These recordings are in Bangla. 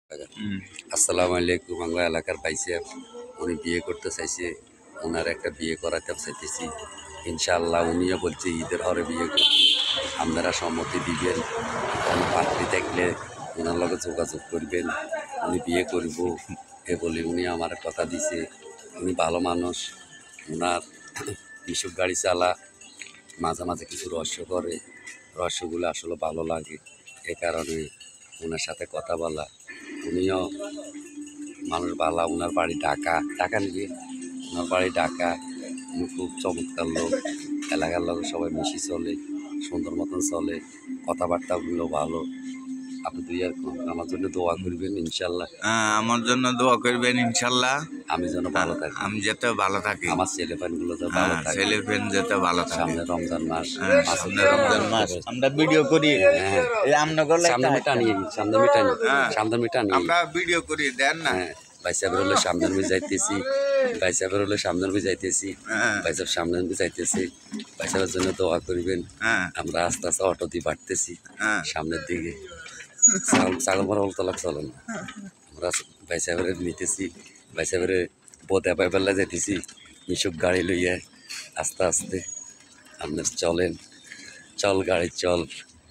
আসসালামু আলাইকুম। আমরা এলাকার পাইছে উনি বিয়ে করতে চাইছে, ওনার একটা বিয়ে করাতে চাইতেছি। ইনশাআল্লাহ উনিও বলছে ঈদের হরে বিয়ে করতে আপনারা সম্মতি দিবেন। কোনো পাত্রী দেখলে ওনার লগে যোগাযোগ করবেন, উনি বিয়ে করব এ বলে উনি আমার কথা দিছে। উনি ভালো মানুষ, ওনার মিশুক গাড়ি চালা, মাঝে মাঝে কিছু রহস্য করে, রহস্যগুলো আসলে ভালো লাগে। এ কারণে ওনার সাথে কথা বলা। উনিও মানুষ বালা, ওনার বাড়ি ঢাকা নিয়ে, ওনার বাড়ি ঢাকা। উনি খুব চমৎকার লোক, এলাকার লোক সবাই মিশি চলে, সুন্দর মতন চলে, কথাবার্তাগুলো ভালো। আপনি দুই আর আমার জন্য দোয়া করবেন ইনশাল্লাহ। আমার জন্য দোয়া করবেন ইনশাল্লাহ। আমি যেন ভালো থাকি, আমি যেতে ভালো থাকি, আমার ছেলেপেনগুলো যেন ভালো থাকে, ছেলেপেন যেতে ভালো থাকে। সামনে রমজান মাস, সামনে রমজান মাস আমরা ভিডিও করি। আমরা সামনে মিটানি আমরা ভিডিও করি, দেন না। বাইসাবের হলে সামনের আমি যাইতেছি, বাইসাবের হলে সামনের আমি যাইতেছি, বাইসাব সামনের আমি যাইতেছি। বাইসাবের জন্য দোয়া করবেন। আমরা আস্তে আস্তে অটো দিয়ে বাড়তেছি সামনের দিকে। ছাগল মারা অলতলাক চলে না, আমরা বাইসাবের নিতেছি, বাইসাবের বোধে পাইবেলা যাইতেছি মিশুক গাড়ি লইয়া আস্তে আস্তে। আপনার চলেন, চল গাড়ি চল,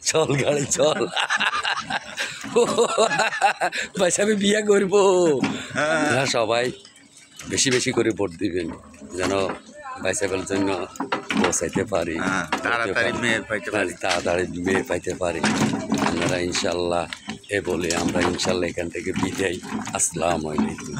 চল গাড়ি চল। ভাইসাবে বিয়া করবো। সবাই বেশি বেশি করে ভোট দিবেন যেন বাইসাবের জন্য পৌঁছাইতে পারি, তাড়াতাড়ি মেয়ে পাইতে পারি। আপনারা ইনশাল্লাহ এ বলে আমরা ইনশাল্লাহ এখান থেকে বিদায়। আসসালামু আলাইকুম।